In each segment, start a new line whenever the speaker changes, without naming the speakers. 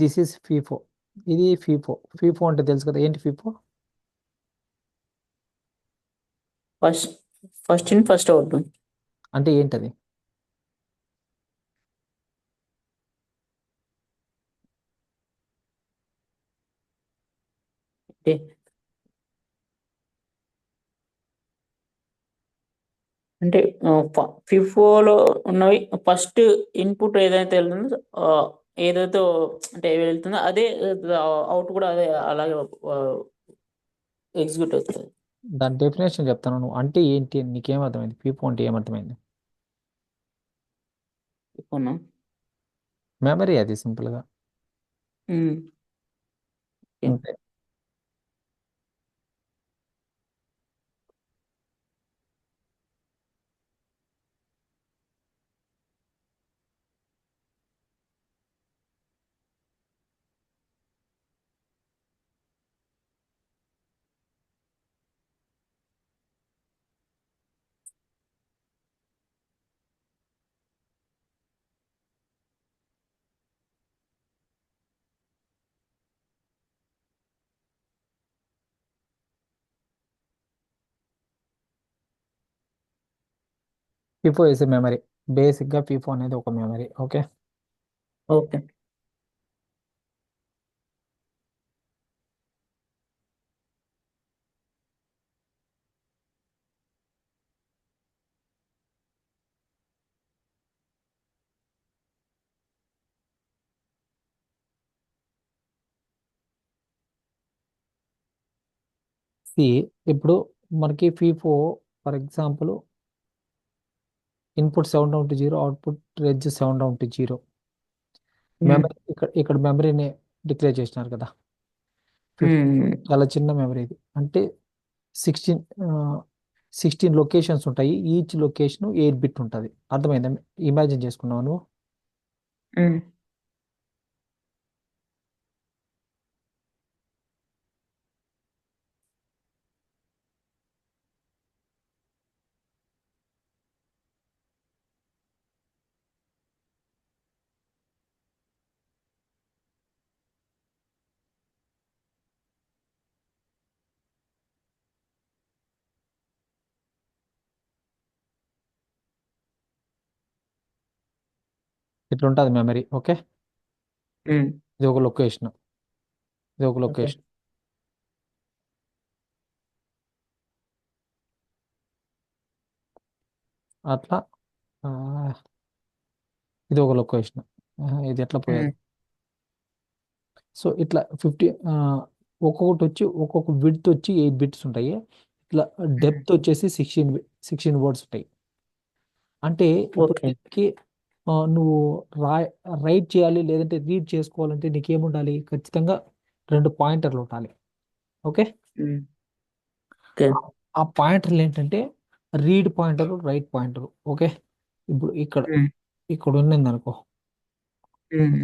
This is FIFO. ఇది FIFO. FIFO అంటే తెలుసు కదా, ఏంటి FIFO?
First first in first out.
అంటే ఏంటది?
అంటే అంటే ఫిఫోలో ఉన్నవి ఫస్ట్ ఇన్పుట్ ఏదైతే వెళ్తుందో ఏదైతే అంటే వెళ్తుందో అదే అవుట్ కూడా అదే అలాగే ఎగ్జిక్యూట్ అవుతుంది.
దాని డెఫినేషన్ చెప్తాను, నువ్వు అంటే ఏంటి అని నీకేం అర్థమైంది? ఫీఫో అంటే ఏమర్థమైంది?
అవునా.
మెమరీ, అది సింపుల్ గా.
ఉమ్, ఓకే.
అంతే. FIFO is a memory. Basic గా ఫీఫో అనేది ఒక మెమరీ. ఓకే.
ఓకే.
సి, ఇప్పుడు మనకి FIFO, for example, input 7 down to 0, output range 7 down to 0.
Um,
memory, ఇక్కడ మెమరీని డిక్లేర్ చేసినారు కదా. ఫిఫ్త్,
ఉమ్,
చాలా చిన్న మెమరీ ఇది. అంటే 16 16 లొకేషన్స్ ఉంటాయి. ఈచ్ లొకేషన్ 8 బిట్ ఉంటుంది. అర్థమైందా? ఇమాజిన్ చేసుకున్నావు నువ్వు?
ఉమ్.
ఇట్లా ఉంటుంది మెమరీ. ఓకే.
ఉమ్.
ఇది ఒక లొకేషన్. ఇది ఒక
ఓకే.
లొకేషన్. అట్లా ఆ, ఇది ఒక లొకేషన్. ఇది ఎట్లా
ఉమ్,
పోయేది? సో ఇట్లా 50, ఒక్కొక్కటి వచ్చి ఒక్కొక్క విడ్త్ వచ్చి 8 బిట్స్ ఉంటాయి. ఇట్లా
ఉమ్.
డెప్త్ వచ్చేసి 16 వర్డ్స్ ఉంటాయి. అంటే ఇప్పుడు
ఓకే.
దీనికి నువ్వు రా రైట్ చేయాలి లేదంటే రీడ్ చేసుకోవాలంటే నీకేముండాలి? ఖచ్చితంగా 2 పాయింటర్లు ఉండాలి. ఓకే.
ఉమ్, ఓకే.
ఆ పాయింటర్లు ఏంటంటే read pointer, right pointer. Okay. ఇప్పుడు
ఉమ్,
ఇక్కడ ఉన్నది అనుకో.
ఉమ్,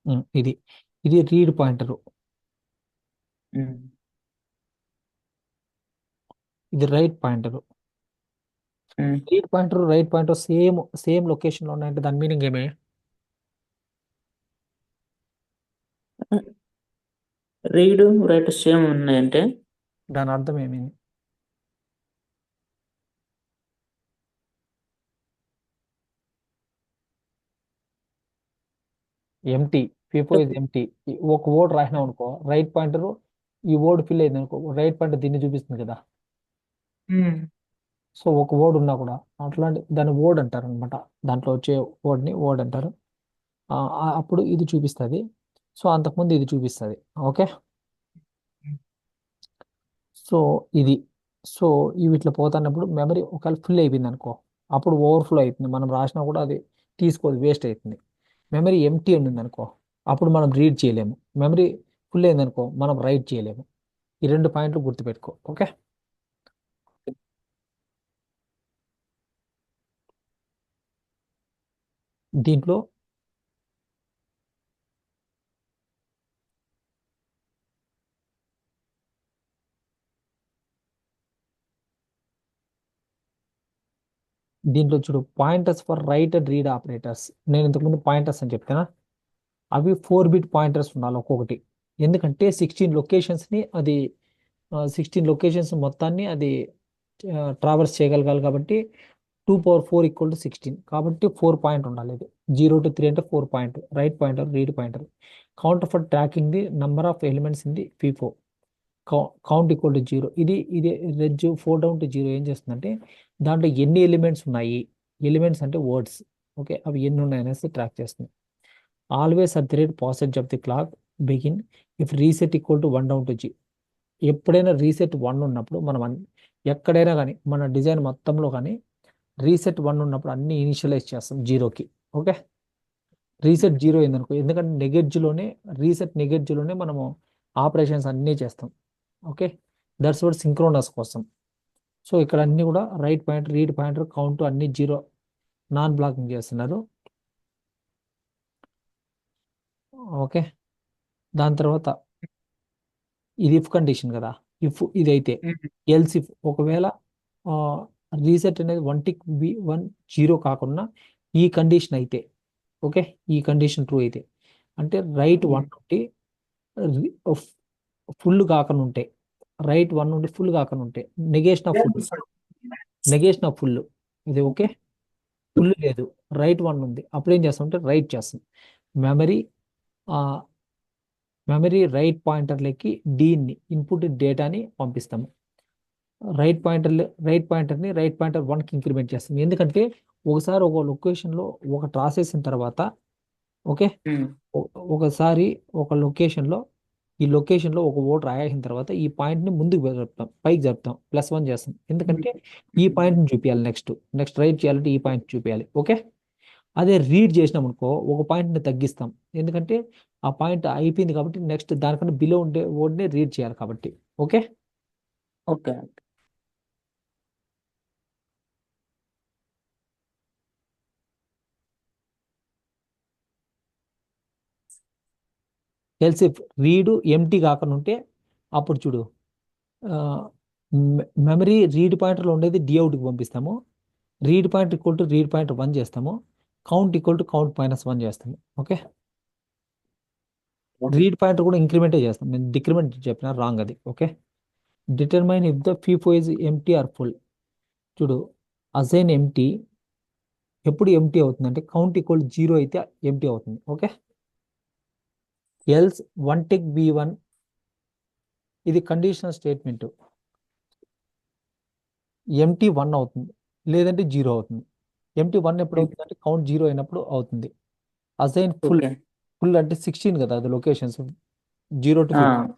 ఉమ్,
ఇది ఇది రీడ్ పాయింటరు.
ఉమ్.
ఇది write pointer.
Um.
Read pointer, write pointer same same location లో ఉన్నాయంటే దాని మీనింగ్ ఏమే?
రీడ్ రైట్ సేమ్ ఉన్నాయంటే
దాని అర్థం ఏమి? ఎంటీ. FIFO is empty. ఒక వర్డ్ రాసినాం అనుకో, రైట్ పాయింటర్ ఈ వర్డ్ ఫిల్ అయింది అనుకో, రైట్ పాయింటర్ దీన్ని చూపిస్తుంది కదా.
ఉమ్,
సో ఒక వర్డ్ ఉన్నా కూడా అట్లాంటి దాన్ని వర్డ్ అంటారు అనమాట. దాంట్లో వచ్చే వర్డ్ ని వర్డ్ అంటారు. అప్పుడు ఇది చూపిస్తుంది. సో అంతకుముందు ఇది చూపిస్తుంది. ఓకే. సో ఇది, సో ఇవి ఇట్లా పోతున్నప్పుడు మెమరీ ఒకవేళ ఫుల్ అయిపోయింది అనుకో, అప్పుడు ఓవర్ఫ్లో అవుతుంది. మనం రాసినా కూడా అది తీసుకోదు, వేస్ట్ అవుతుంది. మెమరీ ఎంటీ ఉంది అనుకో, అప్పుడు మనం రీడ్ చేయలేము. మెమరీ ఫుల్ అయింది అనుకో, మనం రైట్ చేయలేము. ఈ 2 పాయింట్లు గుర్తుపెట్టుకో. ఓకే. దీంట్లో దీంట్లో చూడు pointers for right and read operators. నేను ఇంతకుముందు పాయింటర్స్ అని చెప్తానా, అవి 4 బిట్ పాయింటర్స్ ఉండాలి ఒక్కొక్కటి. ఎందుకంటే 16 లొకేషన్స్ని అది 16 లొకేషన్స్ మొత్తాన్ని అది ట్రావర్స్ చేయగలగాలి కాబట్టి 2 × 4 = 16. కాబట్టి 4 పాయింట్ ఉండాలి. ఇది 0 to 3 అంటే 4 point. Right pointer, read pointer. Counter for tracking the number of elements in the FIFO. Count = 0. ఇది రెడ్జ్ 4 down to 0 ఏం చేస్తుందంటే దాంట్లో ఎన్ని ఎలిమెంట్స్ ఉన్నాయి, ఎలిమెంట్స్ అంటే వర్డ్స్, ఓకే, అవి ఎన్ని ఉన్నాయి అనేసి ట్రాక్ చేస్తుంది. Always at the rate posedge of the clock begin if reset = 1 down to 0. ఎప్పుడైనా రీసెట్ 1 ఉన్నప్పుడు మనం ఎక్కడైనా కానీ మన డిజైన్ మొత్తంలో కానీ రీసెట్ 1 ఉన్నప్పుడు అన్ని ఇనిషియలైజ్ చేస్తాం 0కి. ఓకే, రీసెట్ 0 అయిందనుకో, ఎందుకంటే రీసెట్ నెగెడ్జ్లోనే మనము ఆపరేషన్స్ అన్నీ చేస్తాం. ఓకే, దట్స్ వాట్ సింక్రోనస్ కోసం. సో ఇక్కడ అన్ని కూడా right pointer, read pointer, count అన్ని 0 నాన్ బ్లాకింగ్ చేస్తున్నారు. ఓకే, దాని తర్వాత ఇది ఇఫ్ కండిషన్ కదా. ఇఫ్ ఇదైతే ఎల్స్ ఇఫ్ ఒకవేళ రీసెట్ అనేది 1 tick 1 0 కాకుండా ఈ కండిషన్ అయితే, ఓకే, ఈ కండిషన్ ట్రూ అయితే, అంటే రైట్ 1 నుండి ఫుల్ కాకుండా ఉంటే, రైట్ 1 నుండి ఫుల్ కాకుండా ఉంటే నెగేషన్ ఆఫ్ ఫుల్ ఇది. ఓకే, ఫుల్ లేదు, రైట్ 1 ఉంది, అప్పుడు ఏం చేస్తాం అంటే రైట్ చేస్తాం. మెమరీ రైట్ పాయింటర్లకి దీన్ని ఇన్పుట్ డేటాని పంపిస్తాము. రైట్ పాయింటర్ని రైట్ పాయింటర్ 1కి ఇంక్రిమెంట్ చేస్తాం. ఎందుకంటే ఒకసారి ఒక లొకేషన్లో ఒకటి రాసేసిన తర్వాత, ఓకే, ఒకసారి ఒక లొకేషన్లో ఈ లొకేషన్లో ఒక ఓట్ రాసిన తర్వాత ఈ పాయింట్ని ముందుకు జరుపుతాం, పైకి జరుపుతాం, +1 చేస్తాం. ఎందుకంటే ఈ పాయింట్ని చూపించాలి, నెక్స్ట్ రైట్ చేయాలంటే ఈ పాయింట్ చూపించాలి. ఓకే, అదే రీడ్ చేసినాం అనుకో ఒక పాయింట్ని తగ్గిస్తాం, ఎందుకంటే ఆ పాయింట్ అయిపోయింది కాబట్టి నెక్స్ట్ దానికన్నా బిలో ఉండే వర్డ్ని రీడ్ చేయాలి కాబట్టి. Okay,
okay.
Else if read empty కాకుండా ఉంటే అప్పుడు చూడు మెమరీ రీడ్ పాయింటర్లో ఉండేది డిఅవుట్కి పంపిస్తాము. రీడ్ పాయింట్ = రీడ్ పాయింట్ 1 చేస్తాము. కౌంట్ = కౌంట్ -1 చేస్తాము. ఓకే, రీడ్ పాయింట్ కూడా ఇంక్రిమెంటే చేస్తాం, నేను డిక్రిమెంట్ చెప్పిన రాంగ్ అది. Okay, determine if the FIFO is empty or full. చూడు అసైన్ ఎంటీ ఎప్పుడు ఎంటీ అవుతుంది అంటే కౌంట్ = 0 అయితే ఎంటీ అవుతుంది. ఓకే, ఎల్స్ 1 tick B1 ఇది కండిషనల్ స్టేట్మెంట్, ఎంటీ 1 అవుతుంది లేదంటే 0 అవుతుంది. ఎంటీ 1 ఎప్పుడు అవుతుంది అంటే కౌంట్ 0 అయినప్పుడు అవుతుంది. అసైన్ ఫుల్ అంటే 16 కదా, అది లొకేషన్స్ 0 to 15,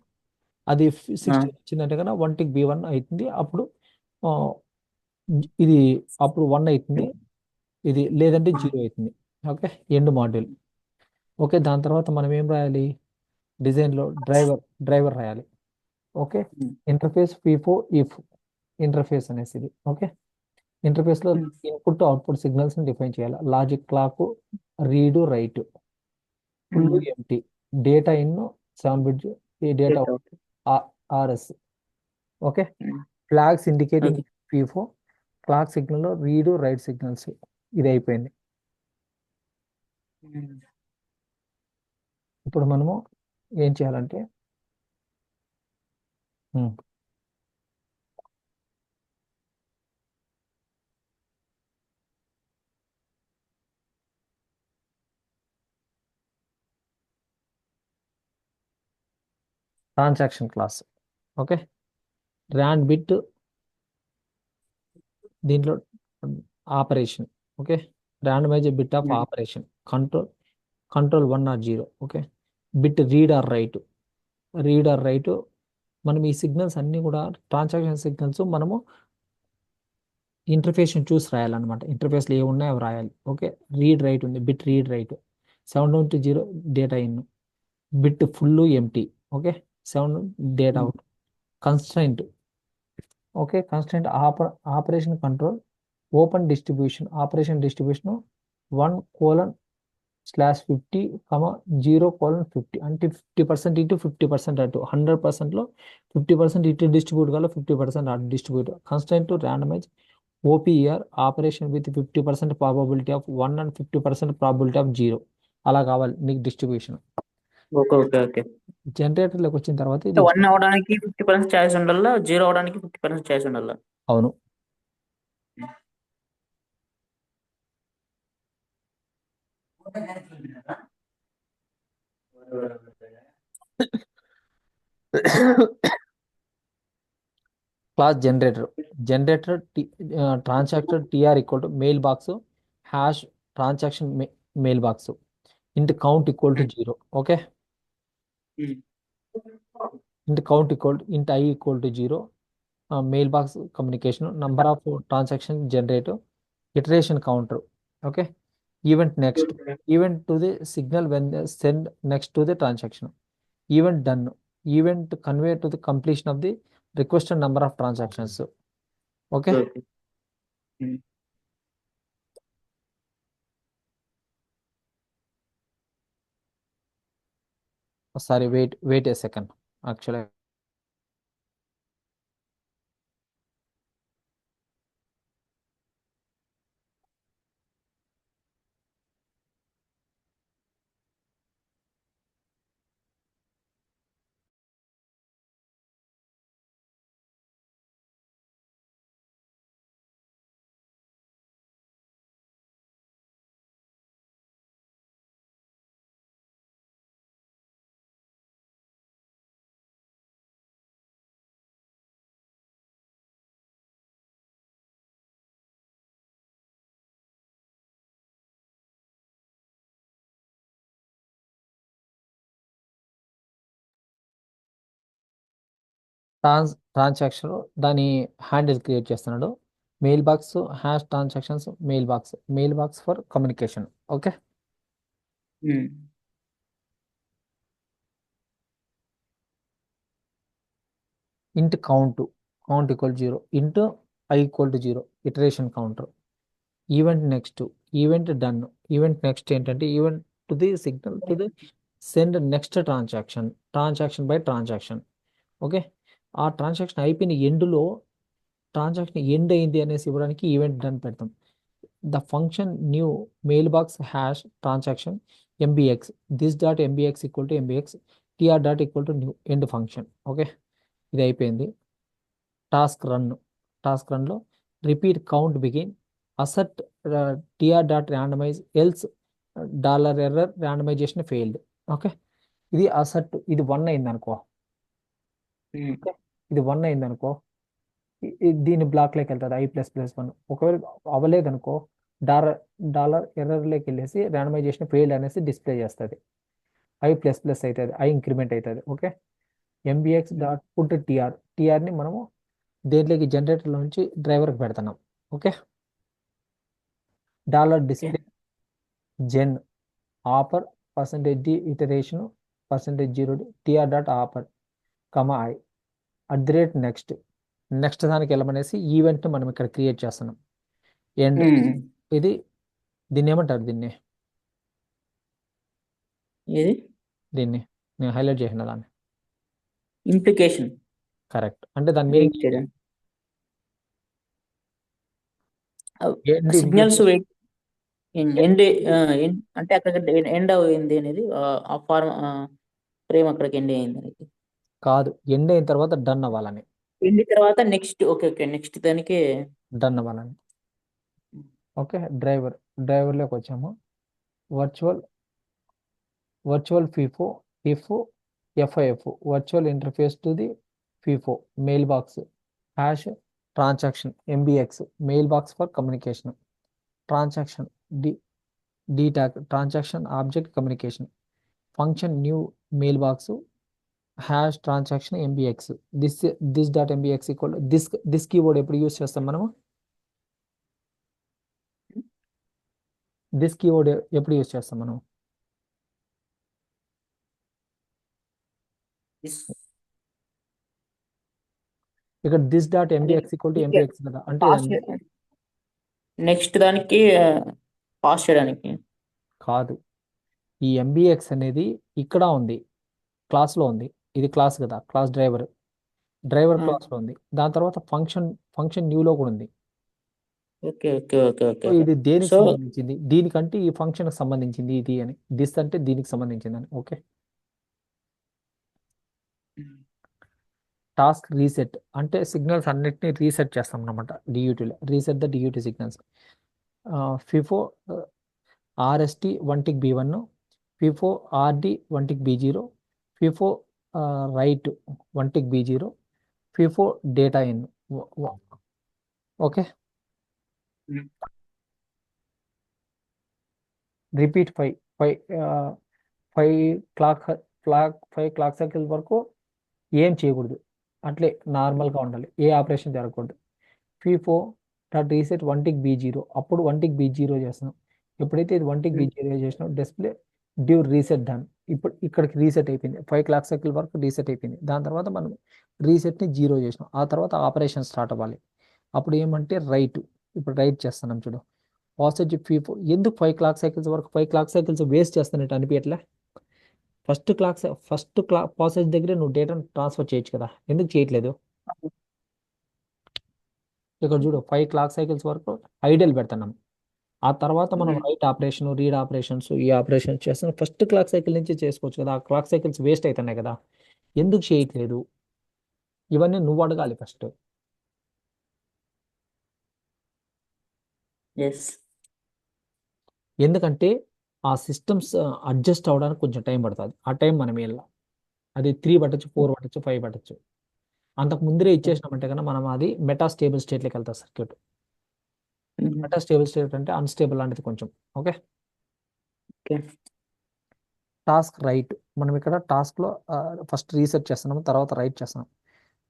అది 16 వచ్చిందంటే కన్నా 1 tick B1 అవుతుంది. అప్పుడు ఇది అప్పుడు 1 అవుతుంది, ఇది లేదంటే 0 అవుతుంది. Okay, end module. ఓకే, దాని తర్వాత మనం ఏం రాయాలి, డిజైన్లో డ్రైవర్ రాయాలి. Okay, interface FIFO if interface అనేసి ఇది. ఓకే, ఇంటర్ఫేస్లో ఇన్పుట్ అవుట్పుట్ సిగ్నల్స్ని డిఫైన్ చేయాలి. Logic clock, read, write, full empty, data in 7-bit, ఈ data out RS. Okay, flags indicating FIFO, clock సిగ్నల్లో రీడ్ రైట్ సిగ్నల్స్. ఇది అయిపోయింది. ఇప్పుడు మనము ఏం చేయాలంటే transaction class. Okay, rand bit దీంట్లో operation. Okay, randomize bit of operation, control 1 or 0. Okay, bit read or write. మనం ఈ సిగ్నల్స్ అన్ని కూడా ట్రాన్సాక్షన్ సిగ్నల్స్ మనము ఇంటర్ఫేస్ చూసి రాయాలన్నమాట. ఇంటర్ఫేస్లో ఏ ఉన్నాయో అవి రాయాలి. ఓకే, రీడ్ రైట్ ఉంది, bit read write, 7 down to 0 data in, bit full empty. Okay, 7 data out. Constraint. Okay, constraint operation control open distribution, operation distribution 1:/50, 0:50 అంటే 50% ఇటు 50% అటు, 100%లో 50% ఇటు డిస్ట్రిబ్యూట్ కావాలి, 50% అటు distribute. Constraint randomize OPR operation with 50% probability of 1 and 50% probability of 0 అలా కావాలి నీకు distribution.
Okay okay okay.
జనరేటర్లోకి వచ్చిన తర్వాత
అంటే
ఇది
1 అవడానికి 50% ఛాయిస్ ఉండాలా, 0 అవడానికి 50% ఛాయిస్ ఉండాలా?
అవును. Class generator transactor TR equal to mail box hash transaction mail box int count equal to 0. Okay, int count equal int I equal to 0. Mail box communication number of transaction generate iteration counter. Okay, event next event to the signal when send next to the transaction. Event done event convey to the completion of the requested number of transactions. Okay,
okay.
Sorry wait A second. Actually transaction దాని handle create చేస్తున్నాడు. Mail box hash transactions mail box for communication. Okay, int count equal 0 int I equal to 0 iteration counter. Event next event done event next ఏంటంటే event to the signal to the send next transaction by transaction. Okay, ఆ transaction అయిపోయిన ఎండ్లో transaction end అయింది అనేసి ఇవ్వడానికి event done పెడతాం. The function new mail box hash transaction MBX this dot MBX equal to MBX TR dot equal to new end function. Okay, ఇది అయిపోయింది. Task రన్లో repeat count begin assert TR dot randomize else $error randomization failed. Okay, ఇది assert ఇది 1 అయింది అనుకో. ఇది 1 అయింది అనుకో, దీని బ్లాక్లోకి వెళ్తుంది I++1. ఒకవేళ అవ్వలేదనుకో $ఎర్రర్లోకి వెళ్ళేసి ర్యాండమైజేషన్ ఫెయిల్డ్ అనేసి డిస్ప్లే చేస్తుంది. I++ అవుతుంది, I ఇంక్రిమెంట్ అవుతుంది. ఓకే, ఎంబీఎక్స్ డాట్ పుట్ టీఆర్ని మనము దేంట్లోకి జనరేటర్లో నుంచి డ్రైవర్కి పెడుతున్నాం. ఓకే, డిస్ప్లే జెన్ ఆపర్ %d ఇటరేషన్ %0 టీఆర్ డాట్ ఆపర్ I నెక్స్ట్ దానికి వెళ్ళమనేసి ఈవెంట్ మనం ఇక్కడ క్రియేట్ చేస్తున్నాం. అండ్ ఇది దీన్ని ఏమంటారు దీన్ని నేను హైలైట్ చేసిన దాన్ని
ఇంప్లికేషన్.
కరెక్ట్, అంటే దాని మీనింగ్
సిగ్నల్స్ వెయిట్ ఎండ్ అంటే అక్కడ ఎండ్ అయింది అనేది ఆ ఫార్మ్ ఫ్రేమ్ అక్కడికి ఎండ్ అయింది అనేది
కాదు, ఎండ్ అయిన తర్వాత డన్ అవ్వాలని.
ఎండ్ తర్వాత నెక్స్ట్ ఓకే ఓకే నెక్స్ట్ దానికి
డన్ అవ్వాలని. ఓకే, డ్రైవర్లోకి వచ్చాము. Virtual FIFO if FIF virtual interface to the FIFO mail box hash transaction MBX mail box for communication transaction డీటాగ్ transaction object communication function new mail box hash transaction MBX this dot MBX equal this keyword ఎప్పుడు use చేస్తాం మనము? This keyword ఎప్పుడు use చేస్తాం మనం? ఇక్కడ this dot MBX equal to MBX కదా, అంటే
నెక్స్ట్ దానికి పాస్ చేయడానికి
కాదు. ఈ ఎంబీఎక్స్ అనేది ఇక్కడ ఉంది, క్లాస్లో ఉంది. ఇది క్లాస్ కదా, క్లాస్ డ్రైవర్ క్లాస్లో ఉంది. దాని తర్వాత ఫంక్షన్ న్యూలో కూడా ఉంది.
Okay okay okay
so
okay.
ఇది దేనికి
సో
సంబంధించింది, దీనికంటే ఈ ఫంక్షన్కి సంబంధించింది ఇది అని, దిస్ అంటే దీనికి సంబంధించింది అని. ఓకే. టాస్క్ రీసెట్ అంటే సిగ్నల్స్ అన్నిటిని రీసెట్ చేస్తాం అనమాట డియూటీలో. Reset the DUT signals. FIFO RST 1 tick B one, FIFO RD 1 tick బి0, ఫిఫో రైట్ 1 టిక్ బి0, FIFO data in. Okay. Repeat 5 clock cycle వరకు ఏం చేయకూడదు, అట్లే నార్మల్గా ఉండాలి, ఏ ఆపరేషన్ జరగకూడదు. ఫీఫో డాట్ రీసెట్ 1 టిక్ బి0, అప్పుడు 1 టిక్ బి0 చేస్తున్నాం. ఎప్పుడైతే ఇది 1 టిక్ బి0 చేసినాం, డిస్ప్లే డ్యూ రీసెట్ డన్. ఇప్పుడు ఇక్కడికి రీసెట్ అయిపోయింది, 5 క్లాక్ సైకిల్ వరకు రీసెట్ అయిపోయింది. దాని తర్వాత మనం రీసెట్ని 0 చేసినాం, ఆ తర్వాత ఆపరేషన్ స్టార్ట్ అవ్వాలి. అప్పుడు ఏమంటే రైట్, ఇప్పుడు రైట్ చేస్తున్నాం చూడు. పాజిటివ్ ఫీఫో ఎందుకు 5 క్లాక్ సైకిల్స్ వరకు 5 క్లాక్ సైకిల్స్ వేస్ట్ చేస్తున్నట్టు అనిపించట్లే. ఫస్ట్ క్లాక్ పాసేజ్ దగ్గరే నువ్వు డేటాను ట్రాన్స్ఫర్ చేయొచ్చు కదా, ఎందుకు చేయట్లేదు? ఇక్కడ చూడు 5 క్లాక్ సైకిల్స్ వరకు ఐడియల్ పెడుతున్నాం. ఆ తర్వాత మనం రైట్ ఆపరేషన్, రీడ్ ఆపరేషన్స్, ఈ ఆపరేషన్స్ చేస్తున్నాం. ఫస్ట్ క్లాక్ సైకిల్ నుంచి చేసుకోవచ్చు కదా, ఆ క్లాక్ సైకిల్స్ వేస్ట్ అవుతున్నాయి కదా, ఎందుకు చేయట్లేదు? ఇవన్నీ నువ్వు అడగాలి ఫస్ట్.
ఎస్.
ఎందుకంటే ఆ సిస్టమ్స్ అడ్జస్ట్ అవ్వడానికి కొంచెం టైం పడుతుంది. ఆ టైం మనం వెళ్ళాం. అది 3 పట్టచ్చు, 4 పట్టచ్చు, 5 పట్టచ్చు. అంతకు ముందరే ఇచ్చేసినామంటే కన్నా మనం అది మెటా స్టేబుల్ స్టేట్లోకి వెళ్తాం సర్క్యూట్. మెటా స్టేబుల్ స్టేట్ అంటే అన్స్టేబుల్ లాంటిది కొంచెం. ఓకే.
ఓకే.
టాస్క్ రైట్, మనం ఇక్కడ టాస్క్లో ఫస్ట్ రీసెట్ చేస్తున్నాము, తర్వాత రైట్ చేస్తున్నాం.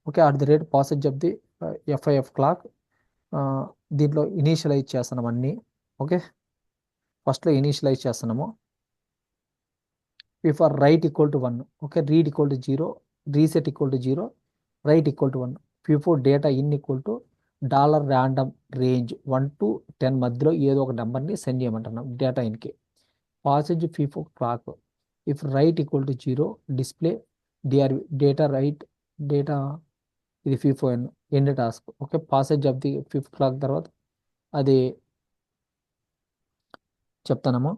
Okay. At the rate passage of the FIF clock, దీంట్లో ఇనీషియలైజ్ చేస్తున్నాం అన్నీ. ఓకే. ఫస్ట్లో ఇనీషియలైజ్ చేస్తున్నాము. If R write equal to 1, okay, read equal to 0, reset equal to 0, write equal to 1, before data in equal to dollar random range 1 to 10 మధ్యలో ఏదో ఒక నెంబర్ని send చేయమంటున్నాం డేటా ఇన్కి. Passage FIFO clock, if write equal to 0, display DRV data right data, ఇది FIFO end task. Okay. Passage of the fifth clock తర్వాత అది చెప్తాము.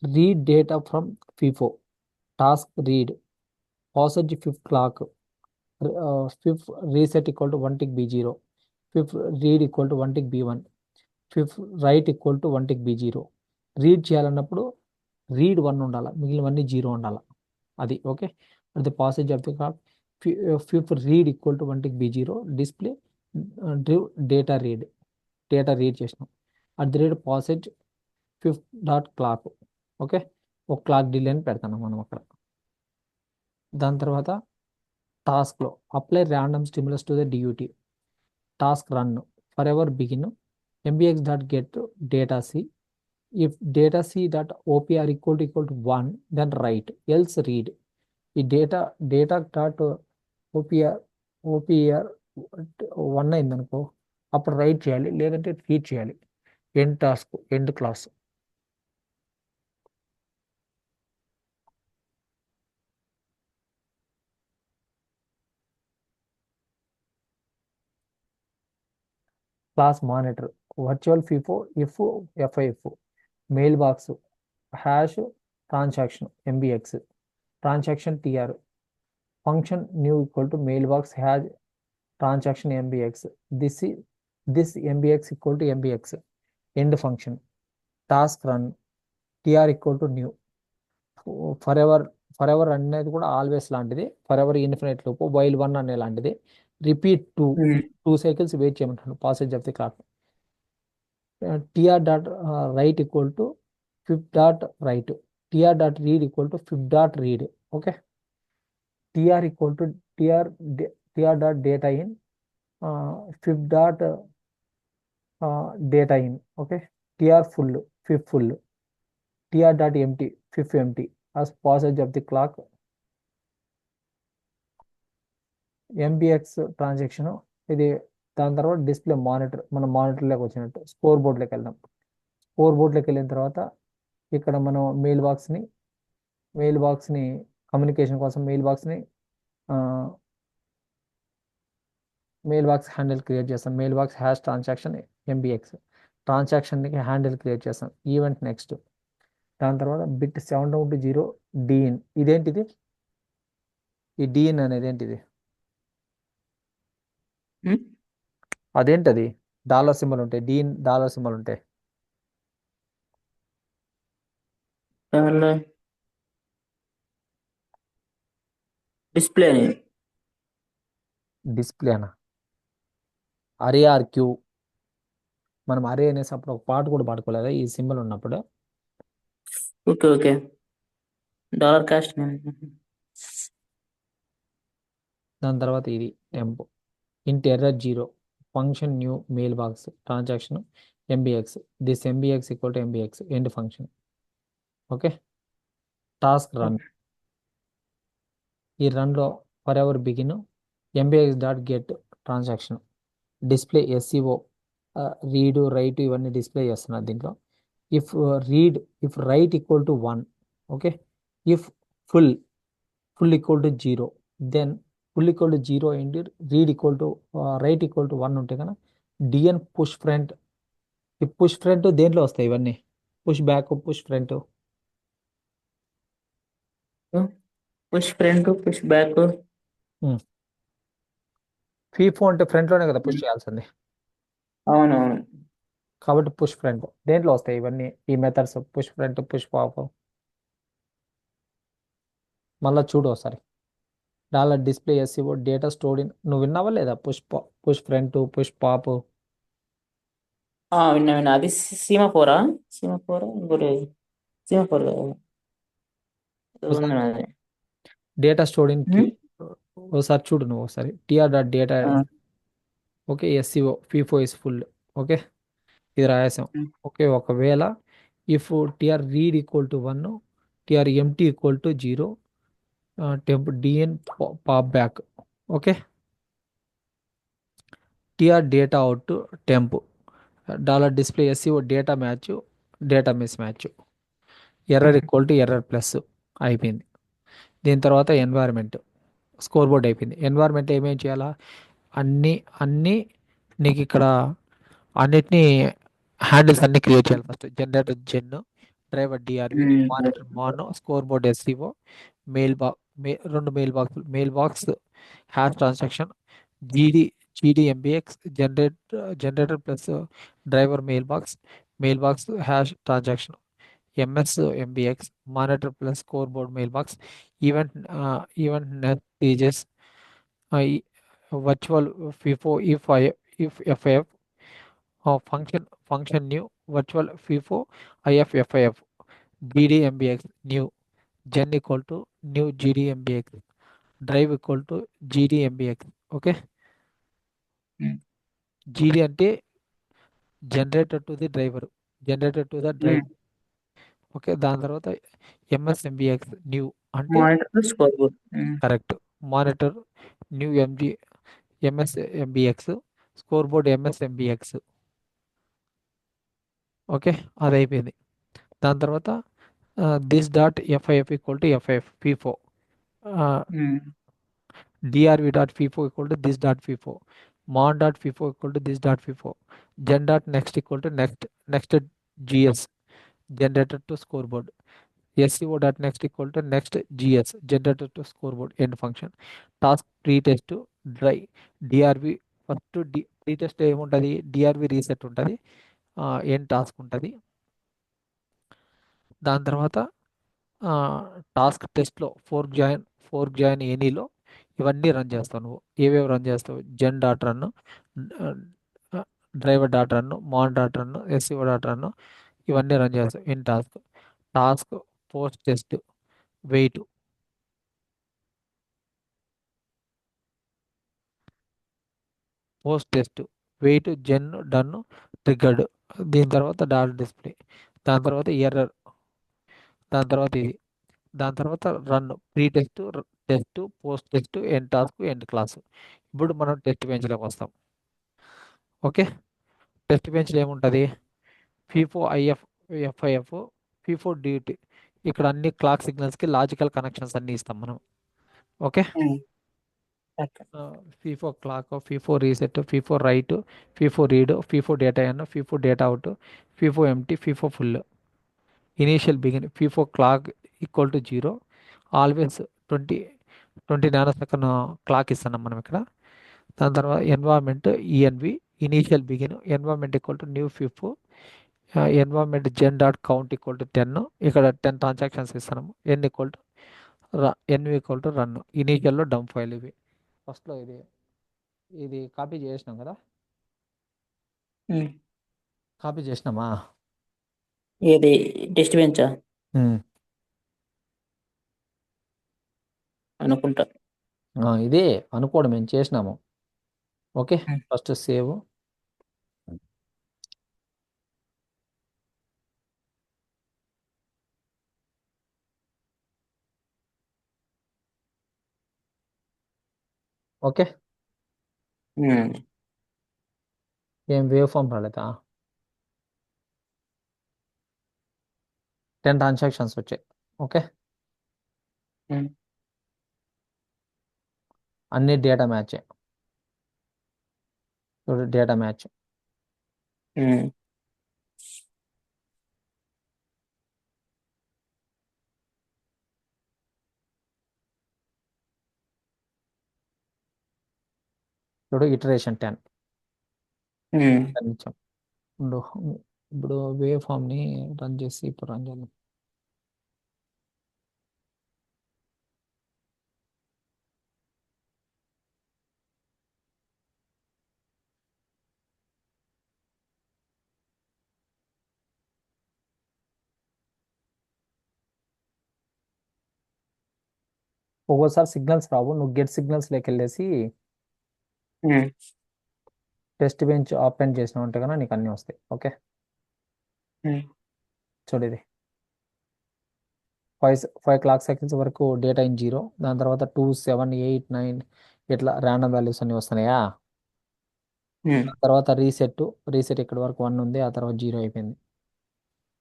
Read data from FIFO task read, passage fifth clock, fifth reset equal to 1 tick బి0, fifth read equal to 1 tick B one, fifth write equal to 1 tick బి0. Read చేయాలన్నప్పుడు read 1 ఉండాలి, మిగిలినవన్నీ 0 ఉండాలి. అది ఓకే. అది passage of the clock. Fifth read equal to 1 tick బి0, display data read, data read చేసినాం. At the rate passage fifth dot clock. Okay. ఒక క్లాక్ డిలే అని పెడతాం మనం అక్కడ. దాని తర్వాత టాస్క్లో apply random stimulus to the DUT, task run forever begin MBX dot get data C, if data C dot OPR equal to 1 then write else read. ఈ data dot OPR OPR 1 అయిందనుకో, అప్పుడు write చేయాలి, లేదంటే read చేయాలి. End task, end class. Class monitor virtual FIFO if FIF mail box hash transaction MBX transaction TR function new equal to mail box hash transaction MBX this this MBX equal to MBX end function task run TR equal to new. Forever, forever అనేది కూడా always లాంటిది, forever infinite loop, while 1 అనే లాంటిది. Repeat 2 cycles wait చేయమంటాను passage of the clock. TR dot write equal to fifth dot write, TR dot read equal to fifth dot read. Okay. TR equal to TR TR dot data in fifth dot data in. Okay. TR full fifth full, TR dot empty fifth empty as passage of the clock. MBX transaction ఇది. దాని తర్వాత display monitor, మనం మానిటర్లోకి వచ్చినట్టు score బోర్డ్లోకి వెళ్దాం. Score బోర్డ్లోకి వెళ్ళిన తర్వాత ఇక్కడ మనం మెయిల్ బాక్స్ని కమ్యూనికేషన్ కోసం మెయిల్ బాక్స్ హ్యాండిల్ క్రియేట్ చేస్తాం. Mail box hash transaction MBX. ట్రాన్సాక్షన్కి హ్యాండిల్ క్రియేట్ చేస్తాం, ఈవెంట్ నెక్స్ట్. దాని తర్వాత బిట్ 7 to 0 డిఇన్. ఇదేంటిది? ఈ డిఇన్ అనేది ఏంటిది? అదేంటది? డాలర్ సింబల్ ఉంటాయి, డిఇన్ డాలర్ సింబల్ ఉంటాయి.
డిస్ప్లే
డిస్ప్లేనా? అరే ఆర్ క్యూ. మనం అరే అనేసప్పుడు ఒక పాట కూడా పాడుకోలేదా ఈ సింబల్ ఉన్నప్పుడు?
Okay okay. డాలర్ కాస్ట్
దాని తర్వాత ఇది temp. Int error 0, function new mail box transaction MBX. This MBX equal to MBX end function. Okay. Task run. ఈ రన్లో forever begin MBX dot get transaction display SCO read write ఇవన్నీ display చేస్తున్నారు దీంట్లో. If read if write equal to 1, okay. If full full equal to 0, then full equal to 0 and read equal to write equal to 1 ఉంటే కనుక DN push front. ఈ push front దేంట్లో వస్తాయి ఇవన్నీ? Push back, push front.
Push front push back.
FIFO అంటే ఫ్రంట్లోనే కదా push చేయాల్సింది,
అవునవును.
కాబట్టి పుష్ ఫ్రంట్. దేంట్లో వస్తాయి ఇవన్నీ ఈ methods? Push front, push pop. మళ్ళీ చూడు ఒకసారి. Dollar display SCO data stored in. నువ్వు విన్నావా లేదా? Push front, push pop.
విన్నా విన్నా. అది సీమాఫోరా? సీమాఫోరా ఇంకోటి సీమాఫోర్ కదా. ఏదో ఉంది నాది.
Data stored in queue.
Um,
ఒకసారి చూడు నువ్వు ఒకసారి. TR dot data.
ఆ,
okay. SCO FIFO is full. Okay. ఇది రాయాసం.
Um,
okay. ఒకవేళ if TR read equal to 1, TR empty equal to 0, temp DN pop back. Okay. TR data out temp dollar display SCO data match data mismatch error equal to error plus అయిపోయింది. దీని తర్వాత environment scoreboard అయిపోయింది. Environment ఏమేమి చేయాలా? అన్నీ అన్నీ నీకు ఇక్కడ అన్నిటినీ హ్యాండిల్స్ అన్ని క్రియేట్ చేయాలి. First generator gen, driver DRV, monitor mon, scoreboard SCO, mail box, రెండు mail box hash transaction, GD GDMBX, generator plus driver mail box hash transaction, MS MBX, monitor plus scoreboard mail box, event event net pages, virtual FIFO if FIF, function new, virtual FIFO if FIF, GDMBX new, gen equal to new GDMBX, drive equal to GDMBX. Okay. GD అంటే generator to the driver, generator to the driver. Okay. దాని తర్వాత MSMBX new అంటే
monitor scoreboard.
Correct. Monitor new MSMBX, scoreboard MSMBX. Okay. అది అయిపోయింది. దాని తర్వాత this dot FIF equal to FIF FIFO, DRV dot FIFO equal to this dot FIFO, mon dot FIFO equal to this dot FIFO, gen dot next equal to next GS, generator to scoreboard, SCO dot next equal to next GS, generator to scoreboard end function. Task pre test dry DRV. First pre test ఏముంటుంది? DRV reset ఉంటుంది, end task ఉంటుంది. దాని తర్వాత task టెస్ట్లో fork join ఎనీలో ఇవన్నీ run చేస్తావు నువ్వు. ఏవేవి రన్ చేస్తావు? Gen dot run, driver dot run, mon dot run, SCO dot run, ఇవన్నీ రన్ చేస్తావు in task post test wait, gen done triggered. దీని తర్వాత డాట్ డిస్ప్లే, దాని తర్వాత ఎర్రర్, దాని తర్వాత ఇది, దాని తర్వాత run pre test post test end task end class. ఇప్పుడు మనం టెస్ట్ బెంచ్లోకి వస్తాం. ఓకే. టెస్ట్ బెంచ్లో ఏముంటుంది? FIFO FIF, FIFO duty. ఇక్కడ అన్ని క్లాక్ సిగ్నల్స్కి లాజికల్ కనెక్షన్స్ అన్నీ ఇస్తాం మనం. Okay.
Okay.
FIFO clock, FIFO reset, FIFO write, FIFO read, FIFO data in, FIFO data out, FIFO empty, FIFO full. Initial begin FIFO clock equal to 0, always 20 20 nano second clock ఇస్తున్నాం మనం ఇక్కడ. దాని తర్వాత environment ENV, initial begin, environment equal to new FIF, environment gen dot count equal to 10, ఇక్కడ 10 transactions ఇస్తున్నాము. N equal to ENV equal to run. ఇనీషియల్లో dump file ఇవి. ఫస్ట్లో ఇది ఇది కాపీ చేసినాం కదా,
ఉమ్.
కాపీ చేసినామా?
ఏది టెస్ట్ బెంచా
ఉమ్.
అనుకుంటా.
ఇదే అనుకోవడం మేము చేసినాము. Okay,
um.
First save. Okay,
um.
ఏం వేవ్ ఫామ్ రాలేదా? 10 ట్రాన్సాక్షన్స్ వచ్చాయి. Okay,
um.
అన్ని డేటా మ్యాచ్. చూడు డేటా మ్యాచ్.
ఉమ్.
చూడు ఇటరేషన్ 10
ఉమ్.
ఇచ్చాం. ఇప్పుడు ఇప్పుడు వేవ్ ఫామ్ని రన్ చేసి ఇప్పుడు రన్ చేద్దాం. ఒక్కోసారి సిగ్నల్స్ రావు, నువ్వు గెట్ సిగ్నల్స్ లోకి వెళ్ళేసి
ఉమ్.
టెస్ట్ బెంచ్ ఓపెన్ చేసినావు అంటే కన్నా నీకు అన్నీ వస్తాయి. ఓకే,
ఉమ్.
చూడు ఇది 5 క్లాక్ సెకండ్స్ వరకు డేటా ఇన్ 0, దాని తర్వాత 2, 7, 8, 9 ఇట్లా ర్యాండమ్ వాల్యూస్ అన్ని వస్తున్నాయా.
ఉమ్.
దాని తర్వాత రీసెట్ ఇక్కడ వరకు 1 ఉంది, ఆ తర్వాత 0 అయిపోయింది.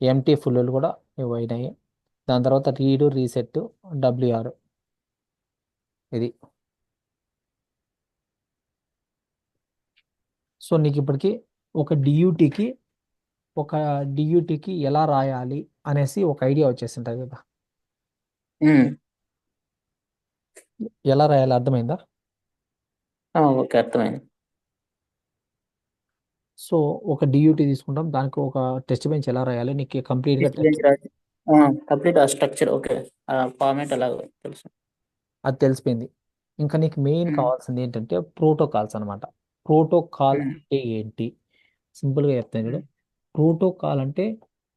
ఎంటీ ఫుల్ కూడా ఇవి అయినాయి. దాని తర్వాత రీడ్, రీసెట్, డబ్ల్యూఆర్. ఇది సో నీకు ఇప్పటికి ఒక డియూటీకి ఒక డియూటీకి ఎలా రాయాలి అనేసి ఒక ఐడియా వచ్చేసింటుంది కదా.
ఉమ్.
ఎలా రాయాలి అర్థమైందా?
ఓకే, అర్థమైంది.
సో ఒక డియూటీ తీసుకుంటాం, దానికి ఒక టెస్ట్ బెంచ్ ఎలా రాయాలి నీకు కంప్లీట్గా
టెస్ట్
టెస్ట్
బెంచ్ రాసి కంప్లీట్ ఆ స్ట్రక్చర్ ఓకే. ఫార్మేట్ అలాగ తెలుసు.
అది తెలిసిపోయింది. ఇంకా నీకు మెయిన్
ఉమ్.
కావాల్సింది ఏంటంటే ప్రోటోకాల్స్ అనమాట. ప్రోటోకాల్
ఉమ్.
అంటే ఏంటి? సింపుల్గా చెప్తాను చూడు.
ఉమ్.
ప్రోటోకాల్ అంటే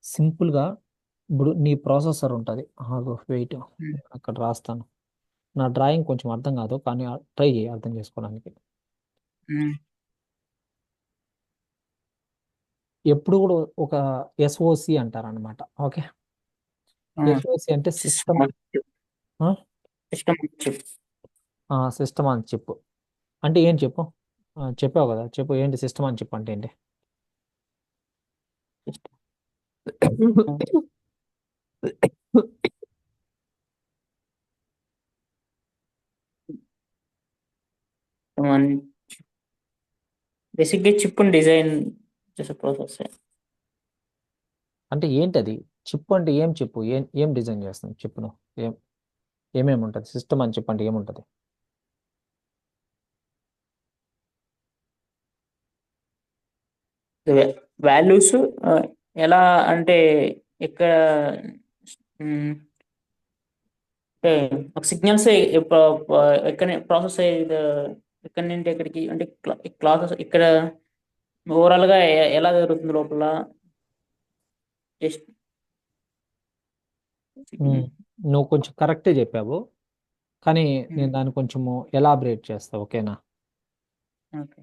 సింపుల్గా ఇప్పుడు నీ ప్రాసెసర్ ఉంటుంది. వెయిట్,
ఉమ్.
అక్కడ రాస్తాను. నా డ్రాయింగ్ కొంచెం అర్థం కాదు, కానీ ట్రై చేయి అర్థం చేసుకోవడానికి.
ఉమ్.
ఎప్పుడు కూడా ఒక ఎస్ఓసి అంటారనమాట. ఓకే, ఎస్ఓసి అంటే సిస్టమ్,
సిస్టమ్ చిప్.
సిస్టమ్ అని చెప్పు. అంటే ఏం చెప్పు, చెప్పావు కదా, చెప్పు ఏంటి సిస్టమ్ అని చెప్పు అంటే ఏంటి?
బేసిక్గా చిప్ డిజైన్ చేసే ప్రాసెస్.
అంటే ఏంటది? చిప్ అంటే ఏం చెప్పు, ఏం ఏం డిజైన్ చేస్తాం చిప్ను? ఏం ఏమేమి ఉంటుంది? సిస్టమ్ అని చెప్పు అంటే ఏముంటుంది?
వాల్యూస్ ఎలా అంటే ఇక్కడ ఉమ్, అంటే ఒక సిగ్నల్స్ ఎక్కడ ప్రాసెస్ అయ్యేది ఎక్కడి నుండి ఎక్కడికి అంటే క్లాసెస్ ఇక్కడ ఓవరాల్ గా ఎలా జరుగుతుంది లోపల జస్ట్
ఉమ్,
సిగ్నల్.
నువ్వు కొంచెం కరెక్టే చెప్పావు, కానీ నేను దాన్ని కొంచెము ఎలాబరేట్ చేస్తా. ఓకేనా?
ఓకే.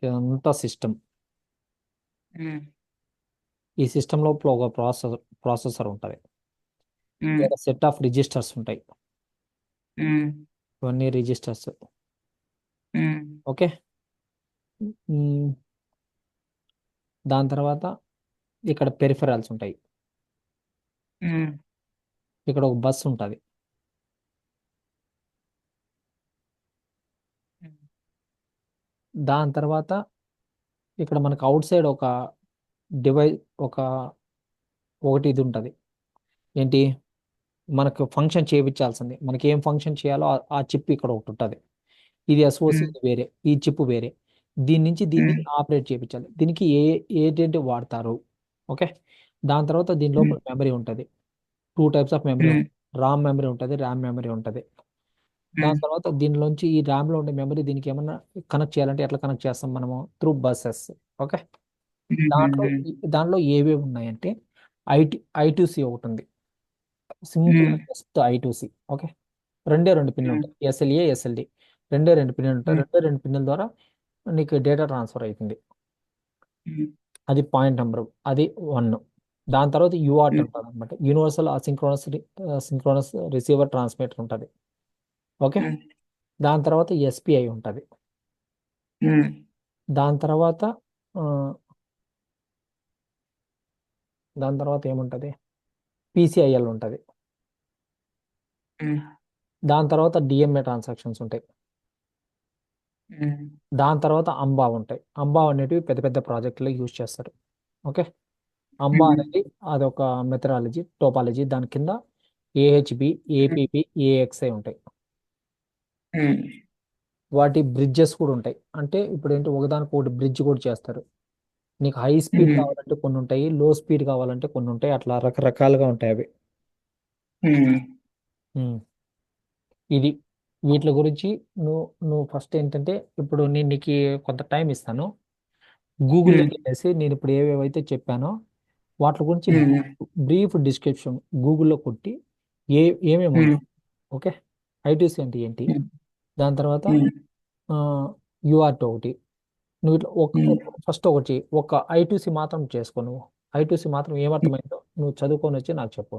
ఇదంతా సిస్టమ్. ఈ సిస్టమ్ లోపల ఒక ప్రాసెసర్ ఉంటుంది, సెట్ ఆఫ్ రిజిస్టర్స్ ఉంటాయి. ఇవన్నీ రిజిస్టర్స్. ఓకే, ఉమ్, దాని తర్వాత ఇక్కడ పెరిఫెరల్స్ ఉంటాయి. ఇక్కడ ఒక బస్ ఉంటుంది. దాని తర్వాత ఇక్కడ మనకు అవుట్ సైడ్ ఒక డివైస్ ఒక ఒకటి ఇది ఉంటుంది. ఏంటి, మనకు ఫంక్షన్ చేయించాల్సింది, మనకి ఏం ఫంక్షన్ చేయాలో ఆ చిప్ ఇక్కడ ఒకటి ఉంటుంది. ఇది ఎస్ఓసి వేరే, ఈ చిప్ వేరే. దీని నుంచి దీన్ని ఆపరేట్ చేయించాలి. దీనికి ఏంటి వాడతారు. ఓకే. దాని తర్వాత దీని లోపల మెమరీ ఉంటుంది. 2 టైప్స్ ఆఫ్ మెమరీ ఉంటుంది. రామ్ మెమరీ ఉంటుంది, ర్యామ్ మెమరీ ఉంటుంది. దాని తర్వాత దీనిలోంచి ఈ ర్యామ్ లో ఉండే మెమరీ దీనికి ఏమన్నా కనెక్ట్ చేయాలంటే ఎట్లా కనెక్ట్ చేస్తాం మనము? Through buses. ఓకే. దాంట్లో దాంట్లో ఏవేవి ఉన్నాయంటే ఐ2సి ఒకటి ఉంది. Simple just I two C. ఓకే. రెండు పిన్లు ఉంటాయి, ఎస్ఎల్ఏ ఎస్ఎల్డి. రెండు పిన్నులు ఉంటాయి. రెండు పిన్నుల ద్వారా నీకు డేటా ట్రాన్స్ఫర్ అవుతుంది. అది పాయింట్ నెంబర్, అది 1. దాని తర్వాత యూఆర్ట్ ఉంటుంది అనమాట, యూనివర్సల్ సింక్రోనస్ రిసీవర్ ట్రాన్స్మిటర్ ఉంటుంది. ఓకే. దాని తర్వాత ఎస్పిఐ ఉంటుంది. దాని తర్వాత ఆ, దాని తర్వాత ఏముంటుంది? పిసిఐఎల్ ఉంటుంది. దాని తర్వాత డిఎంఏ ట్రాన్సాక్షన్స్ ఉంటాయి. దాని తర్వాత అంబా ఉంటాయి. అంబా అనేటివి పెద్ద పెద్ద ప్రాజెక్టులో యూజ్ చేస్తారు. ఓకే. అంబా అనేది అదొక మెథడాలజీ, టోపాలజీ. దాని కింద ఏహెచ్బి, ఏపీపీ, ఏఎక్స్ఐ ఉంటాయి. వాటి బ్రిడ్జెస్ కూడా ఉంటాయి. అంటే ఇప్పుడు ఏంటి, ఒకదానికి ఒకటి బ్రిడ్జ్ కూడా చేస్తారు. నీకు హై స్పీడ్ కావాలంటే కొన్ని ఉంటాయి, లో స్పీడ్ కావాలంటే కొన్ని ఉంటాయి, అట్లా రకరకాలుగా ఉంటాయి అవి. ఉమ్. ఇది వీటి గురించి నువ్వు నువ్వు ఫస్ట్ ఏంటంటే, ఇప్పుడు నేను నీకు కొంత టైం ఇస్తాను. గూగుల్లోకి వెళ్ళేసి నేను ఇప్పుడు ఏవేవైతే చెప్పానో వాటి గురించి బ్రీఫ్ డిస్క్రిప్షన్ గూగుల్లో కొట్టి ఏమేమి ఉన్నాయి. ఓకే. ఐటీసీ అంటే ఏంటి, దాని తర్వాత యూఆర్ట్ ఒకటి. నువ్వు ఇట్లా ఫస్ట్ ఒకటి చెయ్యి. ఒక ఐటీసీ మాత్రం చేసుకో. నువ్వు ఐటీసీ మాత్రం ఏమర్థమైందో నువ్వు చదువుకొని వచ్చి నాకు చెప్పు.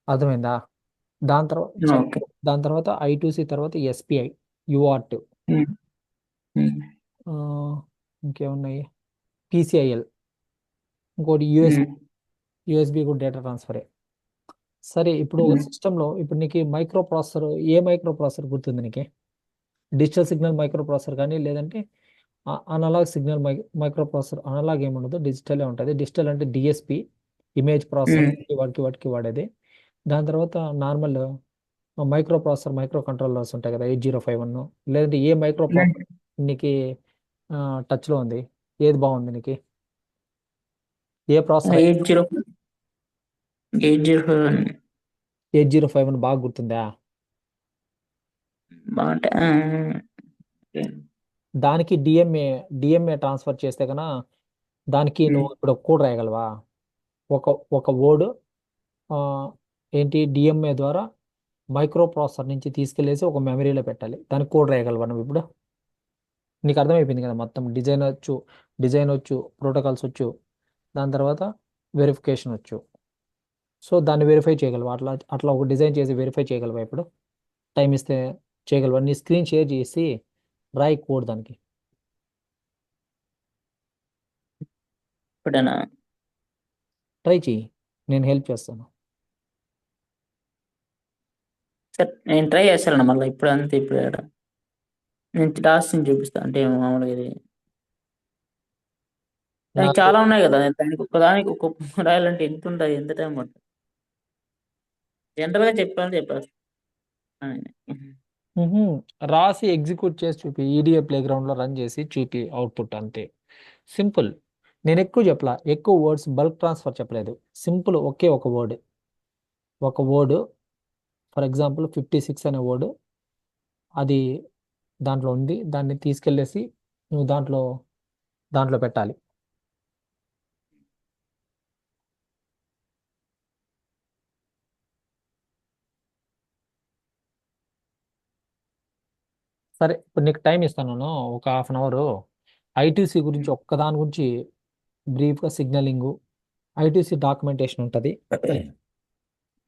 అర్థమైందా? దాని తర్వాత
ఓకే.
దాని తర్వాత ఐటీసీ తర్వాత ఎస్పిఐ, యూఆర్ట్, ఇంకేమున్నాయి, పీసీఐఎల్, ఇంకోటి యూఎస్బి కూడా డేటా ట్రాన్స్ఫరే. సరే, ఇప్పుడు ఒక సిస్టంలో ఇప్పుడు నీకు మైక్రో ప్రాసెసర్, ఏ మైక్రో ప్రాసెసర్ గుర్తుంది నీకు? డిజిటల్ సిగ్నల్ మైక్రో ప్రాసెసర్ కానీ, లేదంటే analog signal micro processor. Analog ఏముండదు, డిజిటలే ఉంటుంది. డిజిటల్ అంటే డిఎస్పి, ఇమేజ్ ప్రాసెసర్, వాటికి వాడేది. దాని తర్వాత normal micro processor, micro controllers ఉంటాయి కదా, 8051. లేదంటే ఏ మైక్రో ప్రాసెసర్ నీకు టచ్లో ఉంది? ఏది బాగుంది నీకు? ఏ ప్రాసెసర్?
805
8051 బాగా గుర్తుందా?
బాగుంటాయి.
దానికి డిఎంఏ ట్రాన్స్ఫర్ చేస్తే కన్నా దానికి నువ్వు ఇప్పుడు ఒక కోడ్ రాయగలవా? ఒక ఒక వర్డ్ ఏంటి, డిఎంఏ ద్వారా మైక్రో ప్రాసెసర్ నుంచి తీసుకెళ్లేసి ఒక మెమరీలో పెట్టాలి. దానికి కోడ్ రాయగలవా నువ్వు ఇప్పుడు? నీకు అర్థమైపోయింది కదా, మొత్తం డిజైన్ వచ్చు, ప్రోటోకాల్స్ వచ్చు, దాని తర్వాత వెరిఫికేషన్ వచ్చు. సో దాన్ని వెరిఫై చేయగలవా? అట్లా అట్లా ఒక డిజైన్ చేసి వెరిఫై చేయగలవా ఇప్పుడు? టైం ఇస్తే చేయగలవా? నీ స్క్రీన్ షేర్ చేసి రాయి కోడ్ దానికి.
ఇప్పుడేనా?
ట్రై చెయ్యి, నేను హెల్ప్ చేస్తాను.
సరే, నేను ట్రై చేస్తాను మళ్ళీ. ఇప్పుడు అంతే, ఇప్పుడు నేను లాస్ట్ నుంచి చూపిస్తాను. అంటే మామూలుగా ఇది దానికి
నాకు
చాలా ఉన్నాయి కదా, దానికి ఒక్కదానికి ఒక్కొక్క రాయాలంటే ఎంత ఉంటుంది, ఎంత టైం పడుతుంది? జనరల్గా చెప్పారు.
మ్హూ. రాసి ఎగ్జిక్యూట్ చేసి చూపి, ఈడిఏ ప్లే గ్రౌండ్ లో రన్ చేసి చూపి అవుట్పుట్, అంతే. సింపుల్. నేను ఎక్కువ చెప్పలా, ఎక్కువ వర్డ్స్ బల్క్ ట్రాన్స్ఫర్ చెప్పలేదు. సింపుల్, ఒకే ఒక వర్డ్ ఫర్ ఎగ్జాంపుల్ 56 అనే వర్డ్, అది దాంట్లో ఉంది. దాన్ని తీసుకెళ్ళేసి నువ్వు దాంట్లో పెట్టాలి. సరే, ఇప్పుడు నీకు టైం ఇస్తాను నేను, ఒక హాఫ్ అన్ అవర్. ఐటీసీ గురించి ఒక్కదాని గురించి బ్రీఫ్గా సిగ్నలింగ్, ఐటీసీ డాక్యుమెంటేషన్ ఉంటుంది.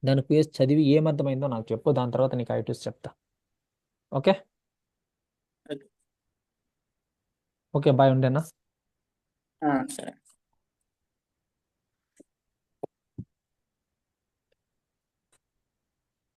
దాని పేజ్ చదివి ఏమర్థమైందో నాకు చెప్పు. దాని తర్వాత నీకు ఐటీసీ చెప్తా. ఓకే. ఓకే, బాయ్, ఉండేనా?
సరే.